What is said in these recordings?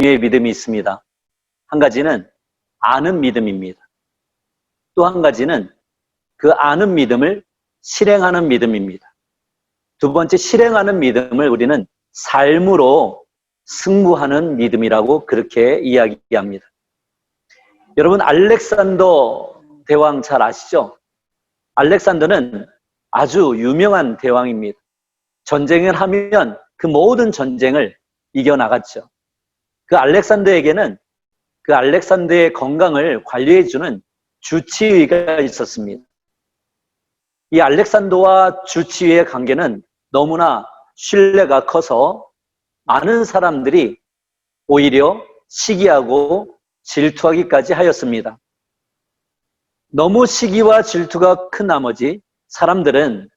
종류의 믿음이 있습니다. 한 가지는 아는 믿음입니다. 또 한 가지는 그 아는 믿음을 실행하는 믿음입니다. 두 번째, 실행하는 믿음을 우리는 삶으로 승부하는 믿음이라고 그렇게 이야기합니다. 여러분, 알렉산더 대왕 잘 아시죠? 알렉산더는 아주 유명한 대왕입니다. 전쟁을 하면 그 모든 전쟁을 이겨나갔죠. 그 알렉산더에게는 그 알렉산더의 건강을 관리해주는 주치의가 있었습니다. 이 알렉산더와 주치의의 관계는 너무나 신뢰가 커서 많은 사람들이 오히려 시기하고 질투하기까지 하였습니다. 너무 시기와 질투가 큰 나머지 사람들은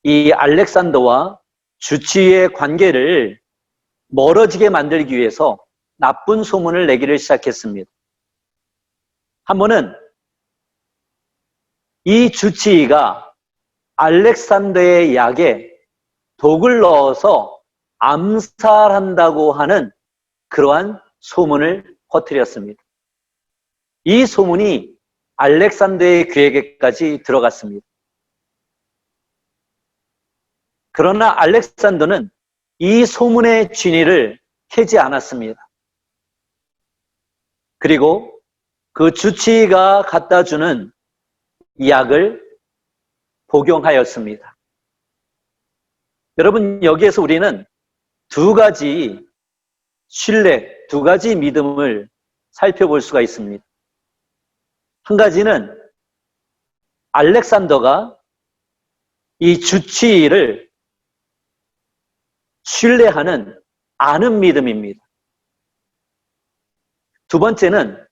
이 알렉산더와 주치의의 관계를 멀어지게 만들기 위해서 나쁜 소문을 내기를 시작했습니다. 한 번은 이 주치의가 알렉산더의 약에 독을 넣어서 암살한다고 하는 그러한 소문을 퍼뜨렸습니다. 이 소문이 알렉산더의 귀에게까지 들어갔습니다. 그러나 알렉산더는 이 소문의 진위를 캐지 않았습니다. 그리고 그 주치의가 갖다 주는 약을 복용하였습니다. 여러분, 여기에서 우리는 두 가지 신뢰, 두 가지 믿음을 살펴볼 수가 있습니다. 한 가지는 알렉산더가 이 주치의를 신뢰하는 아는 믿음입니다. 두 번째는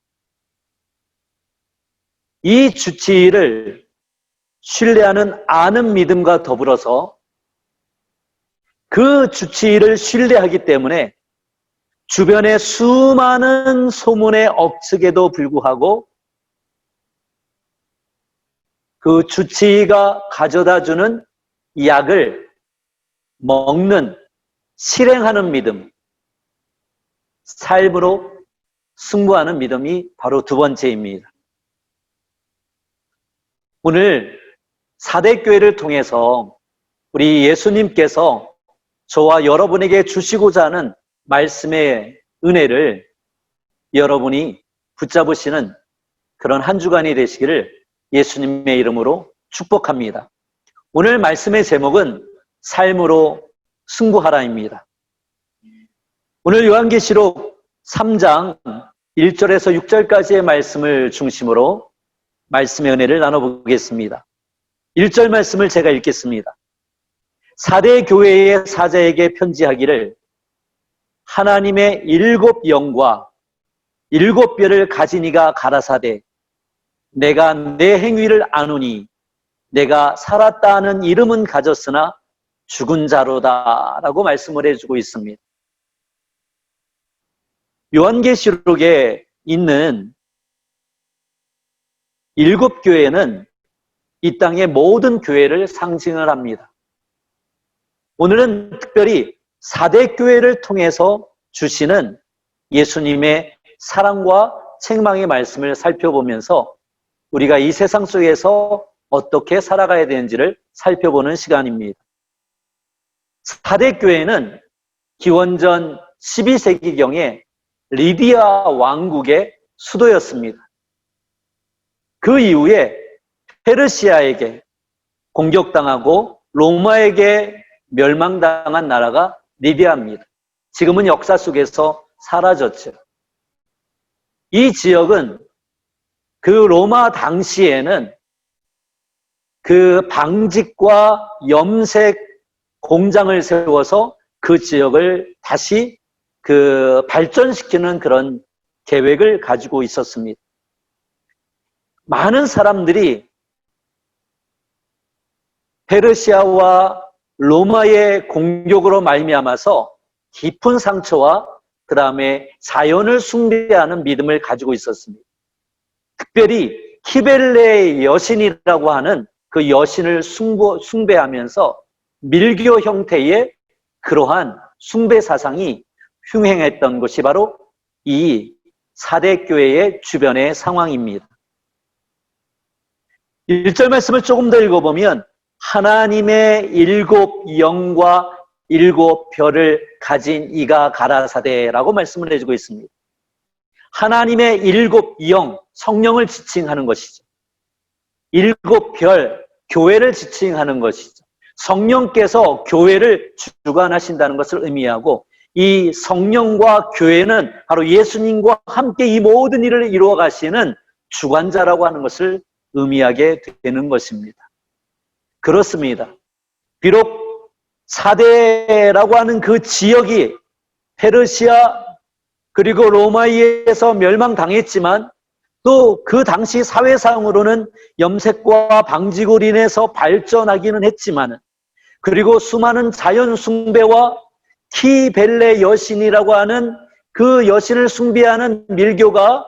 이 주치의를 신뢰하는 아는 믿음과 더불어서 그 주치의를 신뢰하기 때문에 주변의 수많은 소문의 억측에도 불구하고 그 주치의가 가져다 주는 약을 먹는, 실행하는 믿음, 삶으로 승부하는 믿음이 바로 두 번째입니다. 오늘 사대교회를 통해서 우리 예수님께서 저와 여러분에게 주시고자 하는 말씀의 은혜를 여러분이 붙잡으시는 그런 한 주간이 되시기를 예수님의 이름으로 축복합니다. 오늘 말씀의 제목은 삶으로 승부하라입니다. 오늘 요한계시록 3장 1절에서 6절까지의 말씀을 중심으로 말씀의 은혜를 나눠보겠습니다. 1절 말씀을 제가 읽겠습니다. 사대 교회의 사자에게 편지하기를 하나님의 7 영과 7 뼈를 가진 이가 가라사대 내가 내 행위를 아노니 내가 살았다 하는 이름은 가졌으나 죽은 자로다 라고 말씀을 해주고 있습니다. 요한계시록에 있는 7 교회는 이 땅의 모든 교회를 상징을 합니다. 오늘은 특별히 사대 교회를 통해서 주시는 예수님의 사랑과 책망의 말씀을 살펴보면서 우리가 이 세상 속에서 어떻게 살아가야 되는지를 살펴보는 시간입니다. 사대 교회는 기원전 12세기경에 리디아 왕국의 수도였습니다. 그 이후에 페르시아에게 공격당하고 로마에게 멸망당한 나라가 리디아입니다. 지금은 역사 속에서 사라졌죠. 이 지역은 그 로마 당시에는 그 방직과 염색 공장을 세워서 그 지역을 다시 발전시키는 그런 계획을 가지고 있었습니다. 많은 사람들이 페르시아와 로마의 공격으로 말미암아서 깊은 상처와 그 다음에 자연을 숭배하는 믿음을 가지고 있었습니다. 특별히 키벨레의 여신이라고 하는 그 여신을 숭배하면서 밀교 형태의 그러한 숭배 사상이 흉행했던 것이 바로 이 사대교회의 주변의 상황입니다. 1절 말씀을 조금 더 읽어보면 하나님의 7 영과 7 별을 가진 이가 가라사대라고 말씀을 해주고 있습니다. 하나님의 7 영, 성령을 지칭하는 것이죠. 7 별, 교회를 지칭하는 것이죠. 성령께서 교회를 주관하신다는 것을 의미하고 이 성령과 교회는 바로 예수님과 함께 이 모든 일을 이루어 가시는 주관자라고 하는 것을 의미하게 되는 것입니다. 그렇습니다. 비록 사대라고 하는 그 지역이 페르시아 그리고 로마에 의해서 멸망당했지만 또 그 당시 사회상으로는 염색과 방직으로 인해서 발전하기는 했지만 그리고 수많은 자연 숭배와 키벨레 여신이라고 하는 그 여신을 숭배하는 밀교가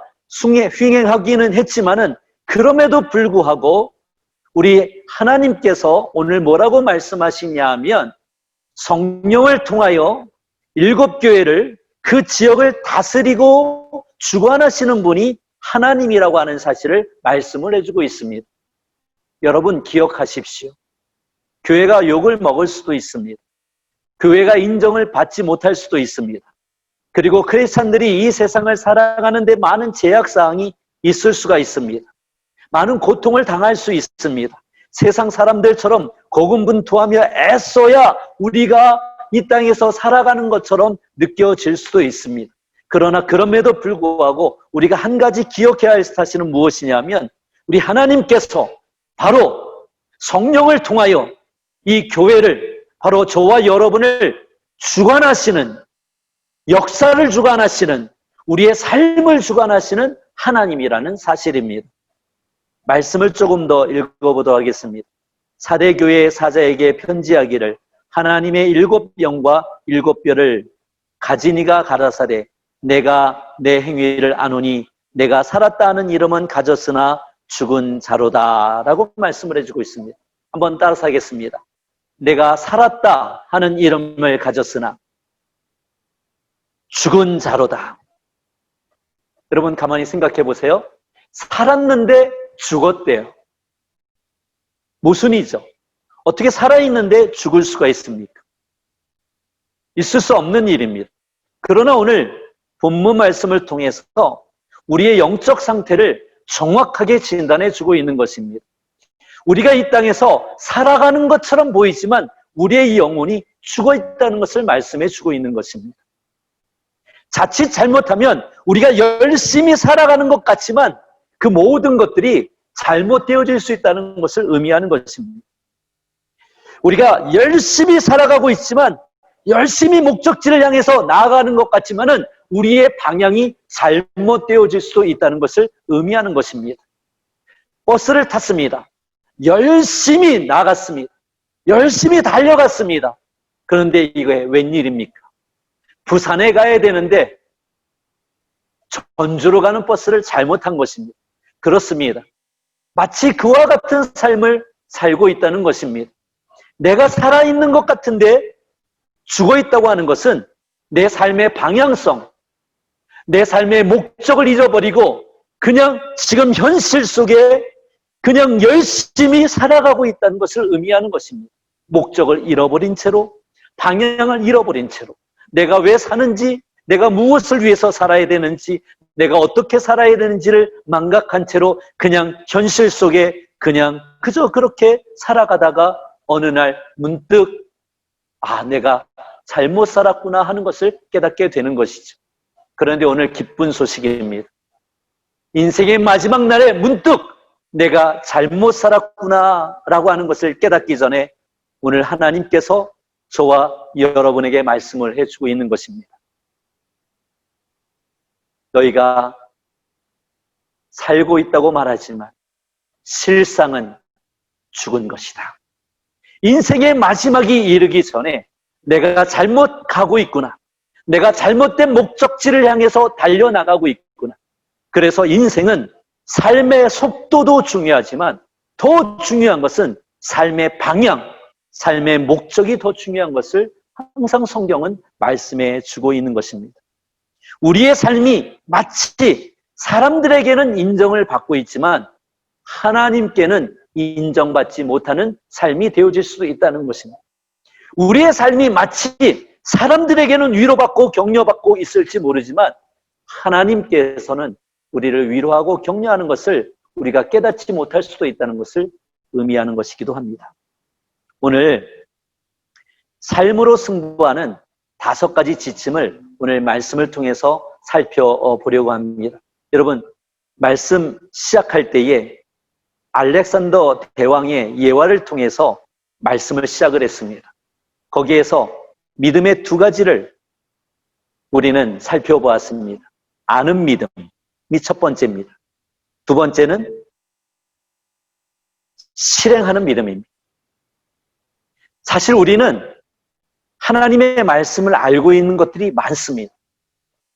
횡행하기는 했지만은 그럼에도 불구하고 우리 하나님께서 오늘 뭐라고 말씀하시냐 하면 성령을 통하여 7 교회를 그 지역을 다스리고 주관하시는 분이 하나님이라고 하는 사실을 말씀을 해주고 있습니다. 여러분 기억하십시오. 교회가 욕을 먹을 수도 있습니다. 교회가 인정을 받지 못할 수도 있습니다. 그리고 크리스찬들이 이 세상을 살아가는 데 많은 제약사항이 있을 수가 있습니다. 많은 고통을 당할 수 있습니다. 세상 사람들처럼 고군분투하며 애써야 우리가 이 땅에서 살아가는 것처럼 느껴질 수도 있습니다. 그러나 그럼에도 불구하고 우리가 한 가지 기억해야 할 사실은 무엇이냐면 우리 하나님께서 바로 성령을 통하여 이 교회를 바로 저와 여러분을 주관하시는 역사를 주관하시는 우리의 삶을 주관하시는 하나님이라는 사실입니다. 말씀을 조금 더 읽어보도록 하겠습니다. 사대교회의 사자에게 편지하기를 하나님의 7 영과 7 별을 가진 이가 가라사대 내가 내 행위를 아노니 내가 살았다 하는 이름은 가졌으나 죽은 자로다 라고 말씀을 해주고 있습니다. 한번 따라서 하겠습니다. 내가 살았다 하는 이름을 가졌으나 죽은 자로다. 여러분 가만히 생각해 보세요. 살았는데 죽었대요. 모순이죠. 어떻게 살아있는데 죽을 수가 있습니까? 있을 수 없는 일입니다. 그러나 오늘 본문 말씀을 통해서 우리의 영적 상태를 정확하게 진단해 주고 있는 것입니다. 우리가 이 땅에서 살아가는 것처럼 보이지만 우리의 영혼이 죽어 있다는 것을 말씀해 주고 있는 것입니다. 자칫 잘못하면 우리가 열심히 살아가는 것 같지만 그 모든 것들이 잘못되어질 수 있다는 것을 의미하는 것입니다. 우리가 열심히 살아가고 있지만 열심히 목적지를 향해서 나아가는 것 같지만은 우리의 방향이 잘못되어질 수도 있다는 것을 의미하는 것입니다. 버스를 탔습니다. 열심히 나갔습니다. 열심히 달려갔습니다. 그런데 이게 웬일입니까? 부산에 가야 되는데 전주로 가는 버스를 잘못한 것입니다. 그렇습니다. 마치 그와 같은 삶을 살고 있다는 것입니다. 내가 살아있는 것 같은데 죽어 있다고 하는 것은 내 삶의 방향성, 내 삶의 목적을 잊어버리고 그냥 지금 현실 속에 그냥 열심히 살아가고 있다는 것을 의미하는 것입니다. 목적을 잃어버린 채로, 방향을 잃어버린 채로 내가 왜 사는지, 내가 무엇을 위해서 살아야 되는지, 내가 어떻게 살아야 되는지를 망각한 채로 그냥 현실 속에 그냥 그저 그렇게 살아가다가 어느 날 문득 내가 잘못 살았구나 하는 것을 깨닫게 되는 것이죠. 그런데 오늘 기쁜 소식입니다. 인생의 마지막 날에 문득 내가 잘못 살았구나 라고 하는 것을 깨닫기 전에 오늘 하나님께서 저와 여러분에게 말씀을 해주고 있는 것입니다. 너희가 살고 있다고 말하지만 실상은 죽은 것이다. 인생의 마지막이 이르기 전에 내가 잘못 가고 있구나. 내가 잘못된 목적지를 향해서 달려나가고 있구나. 그래서 인생은 삶의 속도도 중요하지만 더 중요한 것은 삶의 방향, 삶의 목적이 더 중요한 것을 항상 성경은 말씀해 주고 있는 것입니다. 우리의 삶이 마치 사람들에게는 인정을 받고 있지만 하나님께는 인정받지 못하는 삶이 되어질 수도 있다는 것입니다. 우리의 삶이 마치 사람들에게는 위로받고 격려받고 있을지 모르지만 하나님께서는 우리를 위로하고 격려하는 것을 우리가 깨닫지 못할 수도 있다는 것을 의미하는 것이기도 합니다. 오늘 삶으로 승부하는 5가지 지침을 오늘 말씀을 통해서 살펴보려고 합니다. 여러분, 말씀 시작할 때에 알렉산더 대왕의 예화를 통해서 말씀을 시작을 했습니다. 거기에서 믿음의 2가지를 우리는 살펴보았습니다. 아는 믿음이 첫 번째입니다. 2번째는 실행하는 믿음입니다. 사실 우리는 하나님의 말씀을 알고 있는 것들이 많습니다.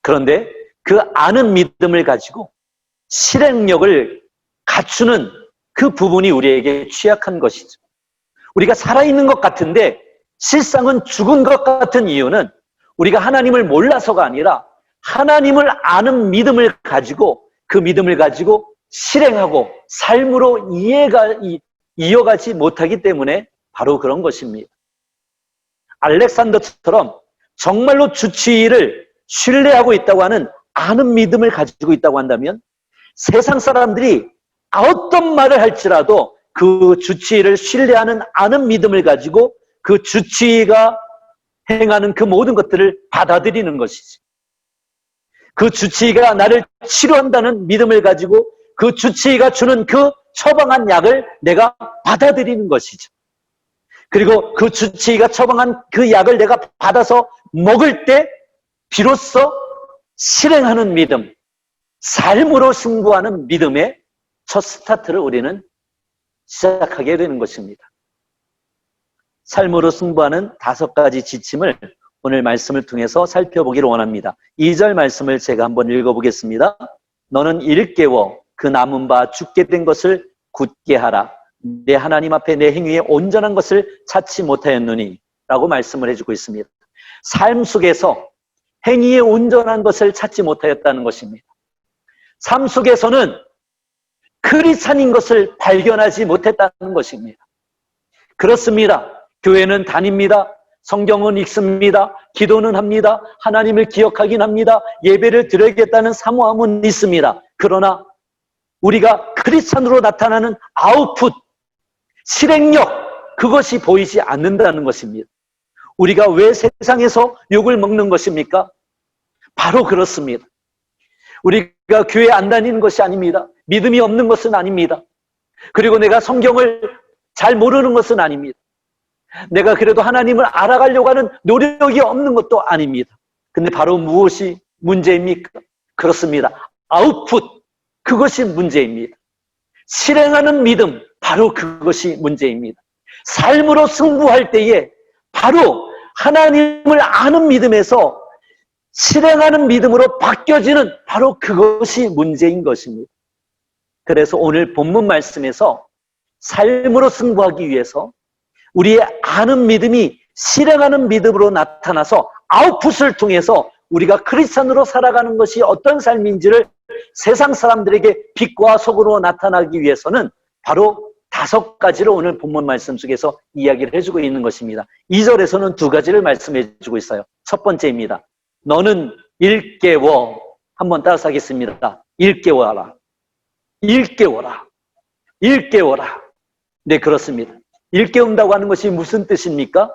그런데 그 아는 믿음을 가지고 실행력을 갖추는 그 부분이 우리에게 취약한 것이죠. 우리가 살아있는 것 같은데 실상은 죽은 것 같은 이유는 우리가 하나님을 몰라서가 아니라 하나님을 아는 믿음을 가지고 그 믿음을 가지고 실행하고 삶으로 이어가지 못하기 때문에 바로 그런 것입니다. 알렉산더처럼 정말로 주치의를 신뢰하고 있다고 하는 아는 믿음을 가지고 있다고 한다면 세상 사람들이 어떤 말을 할지라도 그 주치의를 신뢰하는 아는 믿음을 가지고 그 주치의가 행하는 그 모든 것들을 받아들이는 것이지. 그 주치의가 나를 치료한다는 믿음을 가지고 그 주치의가 주는 그 처방한 약을 내가 받아들이는 것이죠. 그리고 그 주치의가 처방한 그 약을 내가 받아서 먹을 때 비로소 실행하는 믿음, 삶으로 승부하는 믿음의 첫 스타트를 우리는 시작하게 되는 것입니다. 삶으로 승부하는 5가지 지침을 오늘 말씀을 통해서 살펴보기를 원합니다. 2절 말씀을 제가 한번 읽어보겠습니다. 너는 일깨워 그 남은 바 죽게 된 것을 굳게 하라. 내 하나님 앞에 내 행위에 온전한 것을 찾지 못하였느니 라고 말씀을 해주고 있습니다. 삶 속에서 행위에 온전한 것을 찾지 못하였다는 것입니다. 삶 속에서는 크리스찬인 것을 발견하지 못했다는 것입니다. 그렇습니다. 교회는 다닙니다. 성경은 읽습니다. 기도는 합니다. 하나님을 기억하긴 합니다. 예배를 드려야겠다는 사모함은 있습니다. 그러나 우리가 크리스찬으로 나타나는 아웃풋, 실행력, 그것이 보이지 않는다는 것입니다. 우리가 왜 세상에서 욕을 먹는 것입니까? 바로 그렇습니다. 우리가 교회 안 다니는 것이 아닙니다. 믿음이 없는 것은 아닙니다. 그리고 내가 성경을 잘 모르는 것은 아닙니다. 내가 그래도 하나님을 알아가려고 하는 노력이 없는 것도 아닙니다. 근데 바로 무엇이 문제입니까? 그렇습니다. 아웃풋, 그것이 문제입니다. 실행하는 믿음, 바로 그것이 문제입니다. 삶으로 승부할 때에 바로 하나님을 아는 믿음에서 실행하는 믿음으로 바뀌어지는 바로 그것이 문제인 것입니다. 그래서 오늘 본문 말씀에서 삶으로 승부하기 위해서 우리의 아는 믿음이 실행하는 믿음으로 나타나서 아웃풋을 통해서 우리가 크리스찬으로 살아가는 것이 어떤 삶인지를 세상 사람들에게 빛과 속으로 나타나기 위해서는 바로 5가지를 오늘 본문 말씀 속에서 이야기를 해주고 있는 것입니다. 2절에서는 2가지를 말씀해주고 있어요. 첫 번째입니다. 너는 일깨워. 한번 따라서 하겠습니다. 일깨워라. 일깨워라. 일깨워라. 네, 그렇습니다. 일깨운다고 하는 것이 무슨 뜻입니까?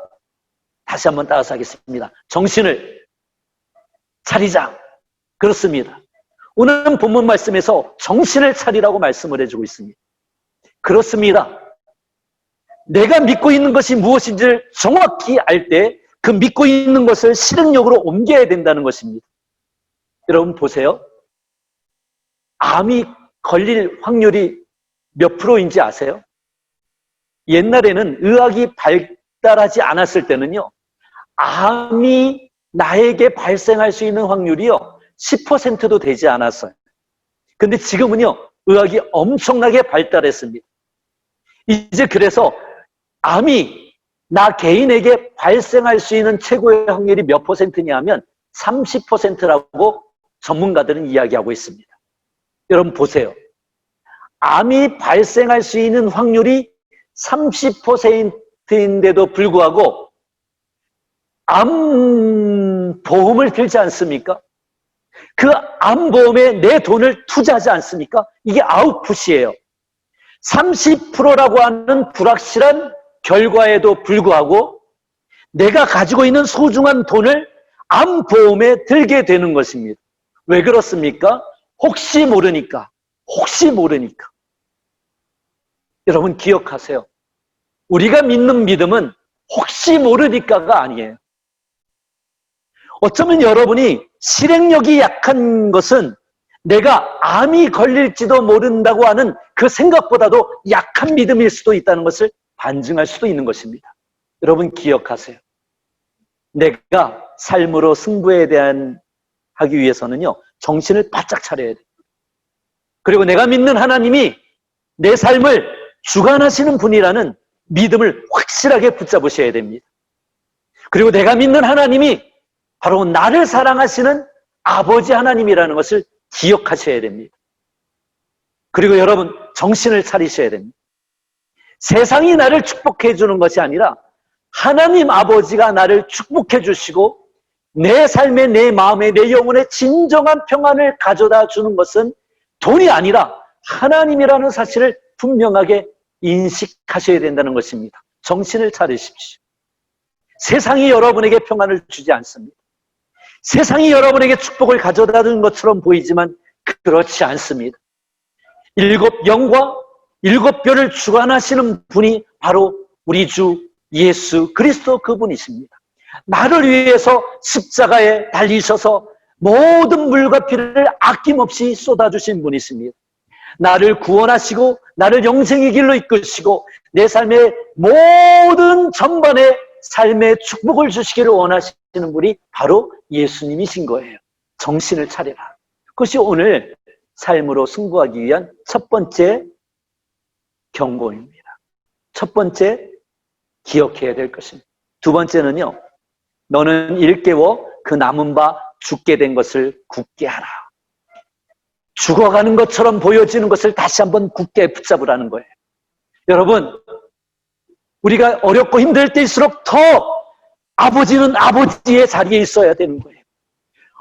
다시 한번 따라서 하겠습니다. 정신을 차리자. 그렇습니다. 오늘 본문 말씀에서 정신을 차리라고 말씀을 해주고 있습니다. 그렇습니다. 내가 믿고 있는 것이 무엇인지를 정확히 알 때 그 믿고 있는 것을 실행력으로 옮겨야 된다는 것입니다. 여러분 보세요. 암이 걸릴 확률이 몇 프로인지 아세요? 옛날에는 의학이 발달하지 않았을 때는요, 암이 나에게 발생할 수 있는 확률이요 10%도 되지 않았어요. 근데 지금은요 의학이 엄청나게 발달했습니다. 이제 그래서 암이 나 개인에게 발생할 수 있는 최고의 확률이 몇 %냐 하면 30%라고 전문가들은 이야기하고 있습니다. 여러분 보세요. 암이 발생할 수 있는 확률이 30%인데도 불구하고 암보험을 들지 않습니까? 그 암보험에 내 돈을 투자하지 않습니까? 이게 아웃풋이에요. 30%라고 하는 불확실한 결과에도 불구하고 내가 가지고 있는 소중한 돈을 암보험에 들게 되는 것입니다. 왜 그렇습니까? 혹시 모르니까. 혹시 모르니까. 여러분 기억하세요. 우리가 믿는 믿음은 혹시 모르니까가 아니에요. 어쩌면 여러분이 실행력이 약한 것은 내가 암이 걸릴지도 모른다고 하는 그 생각보다도 약한 믿음일 수도 있다는 것을 반증할 수도 있는 것입니다. 여러분 기억하세요. 내가 삶으로 승부에 대한 하기 위해서는요, 정신을 바짝 차려야 돼요. 그리고 내가 믿는 하나님이 내 삶을 주관하시는 분이라는 믿음을 확실하게 붙잡으셔야 됩니다. 그리고 내가 믿는 하나님이 바로 나를 사랑하시는 아버지 하나님이라는 것을 기억하셔야 됩니다. 그리고 여러분 정신을 차리셔야 됩니다. 세상이 나를 축복해 주는 것이 아니라 하나님 아버지가 나를 축복해 주시고 내 삶에, 내 마음에, 내 영혼에 진정한 평안을 가져다 주는 것은 돈이 아니라 하나님이라는 사실을 분명하게 인식하셔야 된다는 것입니다. 정신을 차리십시오. 세상이 여러분에게 평안을 주지 않습니다. 세상이 여러분에게 축복을 가져다 주는 것처럼 보이지만 그렇지 않습니다. 7 영과 7 별을 주관하시는 분이 바로 우리 주 예수 그리스도 그분이십니다. 나를 위해서 십자가에 달리셔서 모든 물과 피를 아낌없이 쏟아주신 분이십니다. 나를 구원하시고 나를 영생의 길로 이끄시고 내 삶의 모든 전반에 삶의 축복을 주시기를 원하시는 분이 바로 예수님이신 거예요. 정신을 차려라. 그것이 오늘 삶으로 승부하기 위한 첫 번째 경고입니다. 첫 번째 기억해야 될 것입니다. 두 번째는요, 너는 일깨워 그 남은 바 죽게 된 것을 굳게 하라. 죽어가는 것처럼 보여지는 것을 다시 한번 굳게 붙잡으라는 거예요. 여러분, 우리가 어렵고 힘들 때일수록 더 아버지는 아버지의 자리에 있어야 되는 거예요.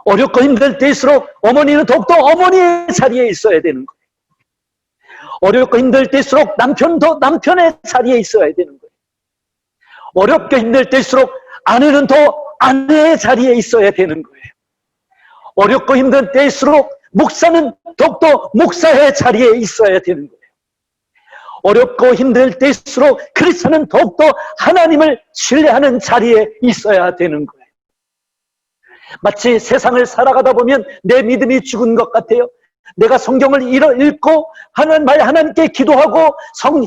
어렵고 힘들 때일수록 어머니는 더욱더 어머니의 자리에 있어야 되는 거예요. 어렵고 힘들 때일수록 남편도 남편의 자리에 있어야 되는 거예요. 어렵고 힘들 때일수록 아내는 더 아내의 자리에 있어야 되는 거예요. 어렵고 힘든 때일수록 목사는 더욱더 목사의 자리에 있어야 되는 거예요. 어렵고 힘들 때일수록 크리스천은 더욱더 하나님을 신뢰하는 자리에 있어야 되는 거예요. 마치 세상을 살아가다 보면 내 믿음이 죽은 것 같아요. 내가 성경을 읽고 하나님께 기도하고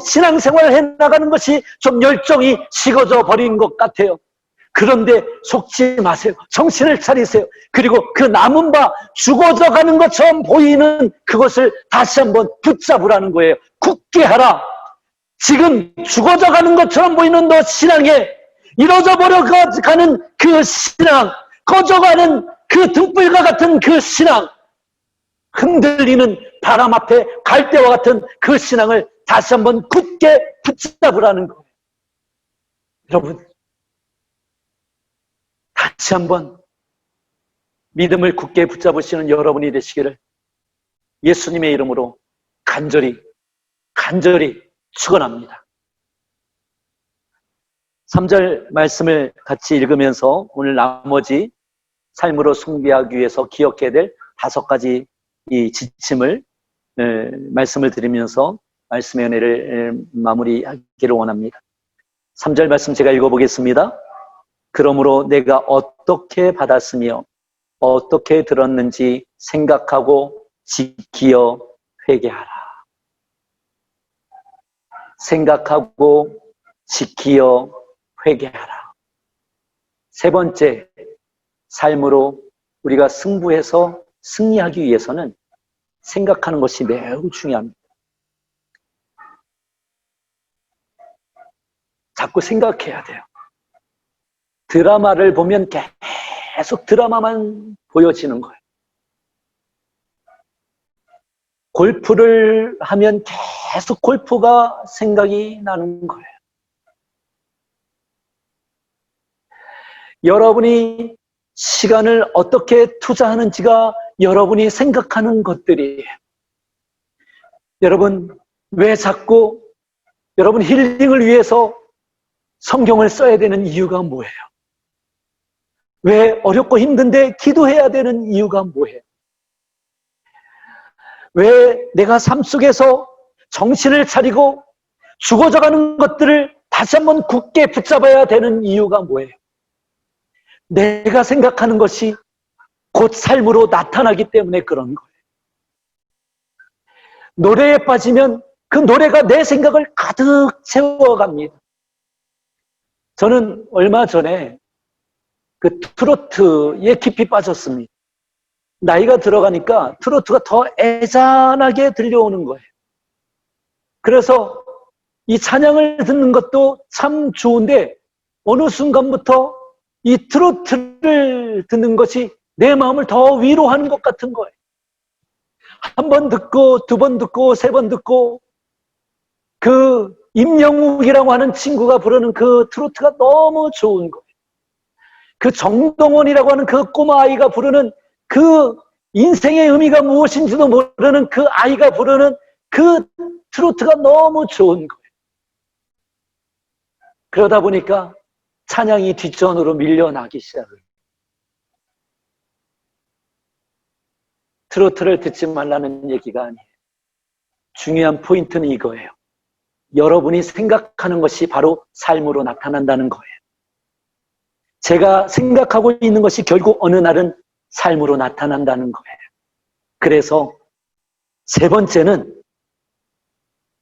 신앙생활을 해나가는 것이 좀 열정이 식어져 버린 것 같아요. 그런데 속지 마세요. 정신을 차리세요. 그리고 그 남은 바 죽어져 가는 것처럼 보이는 그것을 다시 한번 붙잡으라는 거예요. 굳게 하라. 지금 죽어져 가는 것처럼 보이는 너 신앙에 이뤄져 버려 가는 그 신앙, 꺼져가는 그 등불과 같은 그 신앙, 흔들리는 바람 앞에 갈대와 같은 그 신앙을 다시 한번 굳게 붙잡으라는 거예요. 여러분, 다시 한번 믿음을 굳게 붙잡으시는 여러분이 되시기를 예수님의 이름으로 간절히 축원합니다. 3절 말씀을 같이 읽으면서 오늘 나머지 삶으로 숭배하기 위해서 기억해야 될 5가지 이 지침을 말씀을 드리면서 말씀의 은혜를 마무리하기를 원합니다. 3절 말씀 제가 읽어보겠습니다. 그러므로 내가 어떻게 받았으며 어떻게 들었는지 생각하고 지키어 회개하라. 생각하고 지키어 회개하라. 세 번째, 삶으로 우리가 승부해서 승리하기 위해서는 생각하는 것이 매우 중요합니다. 자꾸 생각해야 돼요. 드라마를 보면 계속 드라마만 보여지는 거예요. 골프를 하면 계속 골프가 생각이 나는 거예요. 여러분이 시간을 어떻게 투자하는지가 여러분이 생각하는 것들이에요. 여러분, 왜 자꾸 여러분 힐링을 위해서 성경을 써야 되는 이유가 뭐예요? 왜 어렵고 힘든데 기도해야 되는 이유가 뭐예요? 왜 내가 삶 속에서 정신을 차리고 죽어져가는 것들을 다시 한번 굳게 붙잡아야 되는 이유가 뭐예요? 내가 생각하는 것이 곧 삶으로 나타나기 때문에 그런 거예요. 노래에 빠지면 그 노래가 내 생각을 가득 채워갑니다. 저는 얼마 전에 그 트로트에 깊이 빠졌습니다. 나이가 들어가니까 트로트가 더 애잔하게 들려오는 거예요. 그래서 이 찬양을 듣는 것도 참 좋은데 어느 순간부터 이 트로트를 듣는 것이 내 마음을 더 위로하는 것 같은 거예요. 한 번 듣고 두 번 듣고 세 번 듣고 그 임영웅이라고 하는 친구가 부르는 그 트로트가 너무 좋은 거예요. 그 정동원이라고 하는 그 꼬마 아이가 부르는 그 인생의 의미가 무엇인지도 모르는 그 아이가 부르는 그 트로트가 너무 좋은 거예요. 그러다 보니까 찬양이 뒷전으로 밀려나기 시작해요. 트로트를 듣지 말라는 얘기가 아니에요. 중요한 포인트는 이거예요. 여러분이 생각하는 것이 바로 삶으로 나타난다는 거예요. 제가 생각하고 있는 것이 결국 어느 날은 삶으로 나타난다는 거예요. 그래서 세 번째는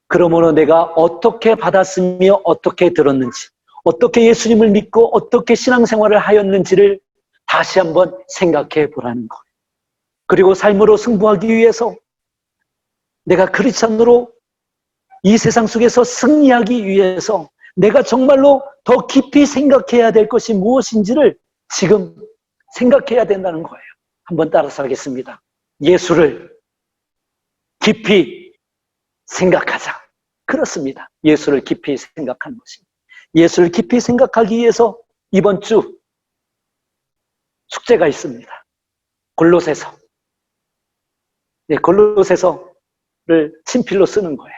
그러므로 내가 어떻게 받았으며 어떻게 들었는지, 어떻게 예수님을 믿고 어떻게 신앙생활을 하였는지를 다시 한번 생각해 보라는 거예요. 그리고 삶으로 승부하기 위해서 내가 크리스찬으로 이 세상 속에서 승리하기 위해서 내가 정말로 더 깊이 생각해야 될 것이 무엇인지를 지금 생각해야 된다는 거예요. 한번 따라서 하겠습니다. 예수를 깊이 생각하자. 그렇습니다. 예수를 깊이 생각하는 것입니다. 예수를 깊이 생각하기 위해서 이번 주 숙제가 있습니다. 골로새서. 네, 골로새서를 친필로 쓰는 거예요.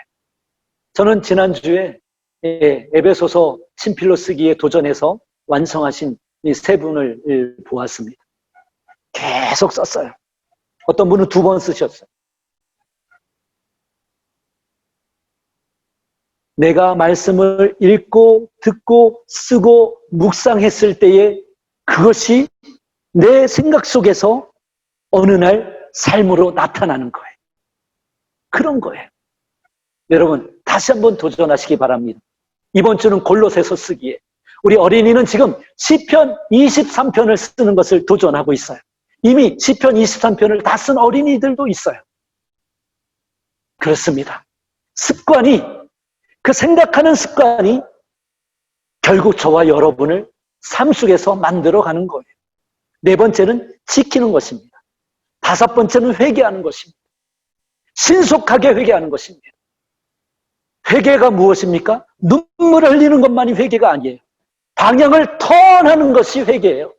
저는 지난주에 에베소서 친필로 쓰기에 도전해서 완성하신 이 세 분을 보았습니다. 계속 썼어요. 어떤 분은 2번 쓰셨어요. 내가 말씀을 읽고 듣고 쓰고 묵상했을 때에 그것이 내 생각 속에서 어느 날 삶으로 나타나는 거예요. 그런 거예요. 여러분 다시 한번 도전하시기 바랍니다. 이번 주는 골로새서 쓰기에 우리 어린이는 지금 시편 23편을 쓰는 것을 도전하고 있어요. 이미 시편 23편을 다 쓴 어린이들도 있어요. 그렇습니다. 습관이 그 생각하는 습관이 결국 저와 여러분을 삶 속에서 만들어가는 거예요. 네 번째는 지키는 것입니다. 다섯 번째는 회개하는 것입니다. 신속하게 회개하는 것입니다. 회개가 무엇입니까? 눈물을 흘리는 것만이 회개가 아니에요. 방향을 턴하는 것이 회개예요.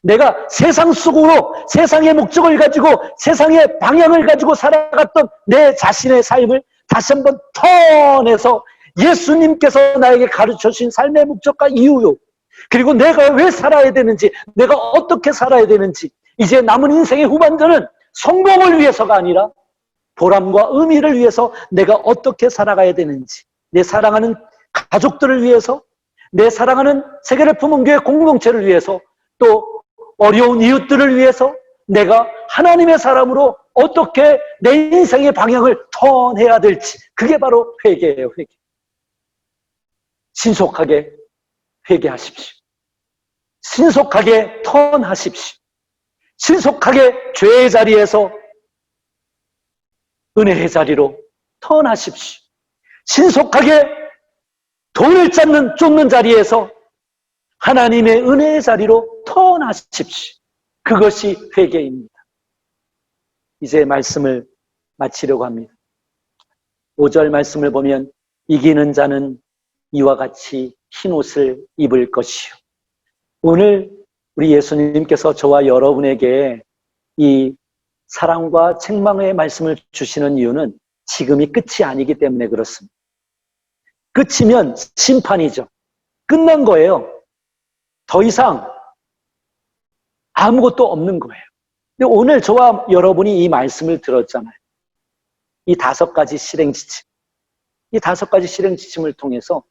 내가 세상 속으로 세상의 목적을 가지고 세상의 방향을 가지고 살아갔던 내 자신의 삶을 다시 한번 턴해서 예수님께서 나에게 가르쳐 주신 삶의 목적과 이유, 그리고 내가 왜 살아야 되는지, 내가 어떻게 살아야 되는지, 이제 남은 인생의 후반전은 성공을 위해서가 아니라 보람과 의미를 위해서 내가 어떻게 살아가야 되는지, 내 사랑하는 가족들을 위해서, 내 사랑하는 세계를 품은 교회 공동체를 위해서, 또 어려운 이웃들을 위해서 내가 하나님의 사람으로 어떻게 내 인생의 방향을 턴해야 될지, 그게 바로 회개예요. 회개. 신속하게 회개하십시오. 신속하게 턴하십시오. 신속하게 죄의 자리에서 은혜의 자리로 턴하십시오. 신속하게 돈을 쫓는 자리에서 하나님의 은혜의 자리로 턴하십시오. 그것이 회개입니다. 이제 말씀을 마치려고 합니다. 5절 말씀을 보면 이기는 자는 이와 같이 흰옷을 입을 것이요. 오늘 우리 예수님께서 저와 여러분에게 이 사랑과 책망의 말씀을 주시는 이유는 지금이 끝이 아니기 때문에 그렇습니다. 끝이면 심판이죠. 끝난 거예요. 더 이상 아무것도 없는 거예요. 근데 오늘 저와 여러분이 이 말씀을 들었잖아요. 이 5가지 실행지침. 이 5가지 실행지침을 통해서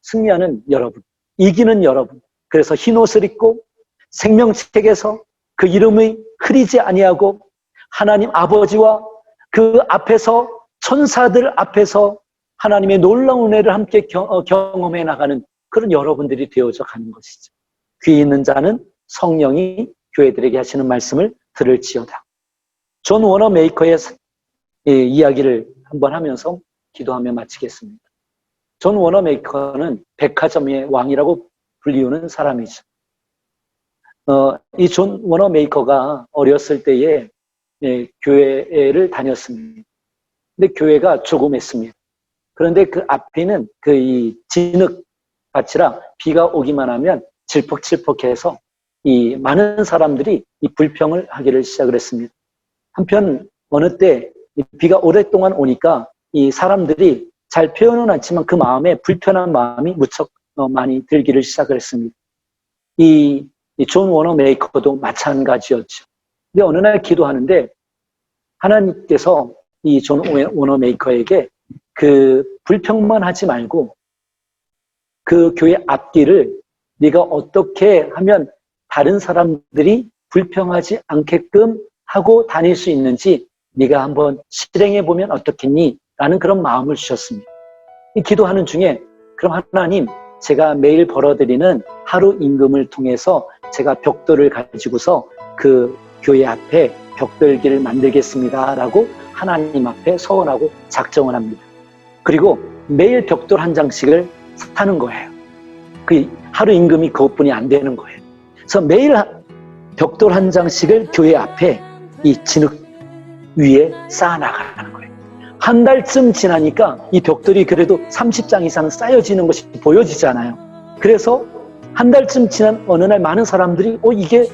승리하는 여러분, 이기는 여러분. 그래서 흰옷을 입고 생명책에서 그 이름이 흐리지 아니하고 하나님 아버지와 그 앞에서 천사들 앞에서 하나님의 놀라운 은혜를 함께 경험해 나가는 그런 여러분들이 되어져 가는 것이죠. 귀 있는 자는 성령이 교회들에게 하시는 말씀을 들을지어다. 존 워너 메이커의 이야기를 한번 하면서 기도하며 마치겠습니다. 존 워너 메이커는 백화점의 왕이라고 불리우는 사람이죠. 이 존 워너 메이커가 어렸을 때에 교회를 다녔습니다. 근데 교회가 조그맸습니다. 그런데 그 앞에는 이 진흙밭이라 비가 오기만 하면 질퍽질퍽해서 이 많은 사람들이 이 불평을 하기를 시작을 했습니다. 한편 어느 때 비가 오랫동안 오니까 이 사람들이 잘 표현은 않지만 그 마음에 불편한 마음이 무척 많이 들기를 시작을 했습니다. 이 존 워너 메이커도 마찬가지였죠. 근데 어느 날 기도하는데 하나님께서 이 존 워너 메이커에게 그 불평만 하지 말고 그 교회 앞길을 네가 어떻게 하면 다른 사람들이 불평하지 않게끔 하고 다닐 수 있는지 네가 한번 실행해 보면 어떻겠니? 라는 그런 마음을 주셨습니다. 이 기도하는 중에 그럼 하나님, 제가 매일 벌어들이는 하루 임금을 통해서 제가 벽돌을 가지고서 그 교회 앞에 벽돌길을 만들겠습니다 라고 하나님 앞에 서원하고 작정을 합니다. 그리고 매일 벽돌 한 장씩을 사는 거예요. 그 하루 임금이 그것뿐이 안 되는 거예요. 그래서 매일 벽돌 한 장씩을 교회 앞에 이 진흙 위에 쌓아나가는 거예요. 한 달쯤 지나니까 이 벽돌이 그래도 30장 이상 쌓여지는 것이 보여지잖아요. 그래서 한 달쯤 지난 어느 날 많은 사람들이 이게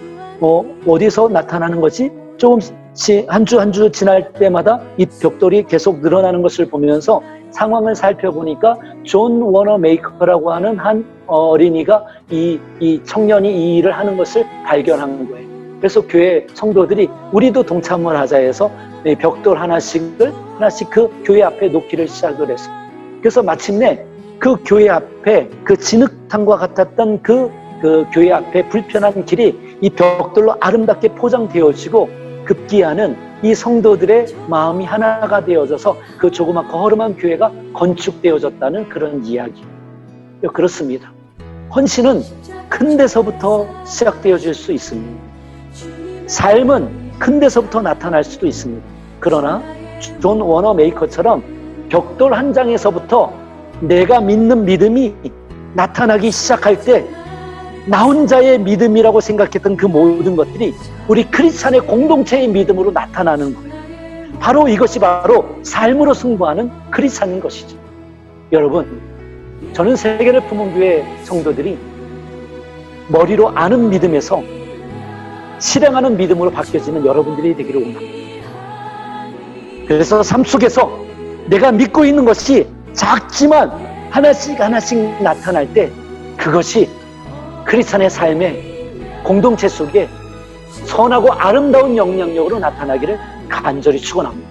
어디서 나타나는 거지? 조금씩 한 주 지날 때마다 이 벽돌이 계속 늘어나는 것을 보면서 상황을 살펴보니까 존 워너 메이커라고 하는 한 어린이가 이 청년이 이 일을 하는 것을 발견한 거예요. 그래서 교회 성도들이 우리도 동참을 하자 해서 벽돌 하나씩 그 교회 앞에 놓기를 시작을 했어요. 그래서 마침내 그 교회 앞에 그 진흙탕과 같았던 그 교회 앞에 불편한 길이 이 벽돌로 아름답게 포장되어지고 급기야는 이 성도들의 마음이 하나가 되어져서 그 조그맣고 허름한 교회가 건축되어졌다는 그런 이야기. 그렇습니다. 헌신은 큰 데서부터 시작되어질 수 있습니다. 삶은 큰 데서부터 나타날 수도 있습니다. 그러나 존 워너 메이커처럼 벽돌 한 장에서부터 내가 믿는 믿음이 나타나기 시작할 때 나 혼자의 믿음이라고 생각했던 그 모든 것들이 우리 크리스찬의 공동체의 믿음으로 나타나는 거예요. 바로 이것이 바로 삶으로 승부하는 크리스찬인 것이죠. 여러분, 저는 세계를 품은 교회 성도들이 머리로 아는 믿음에서 실행하는 믿음으로 바뀌어지는 여러분들이 되기를 원합니다. 그래서 삶 속에서 내가 믿고 있는 것이 작지만 하나씩 나타날 때 그것이 크리스찬의 삶의 공동체 속에 선하고 아름다운 영향력으로 나타나기를 간절히 축원합니다.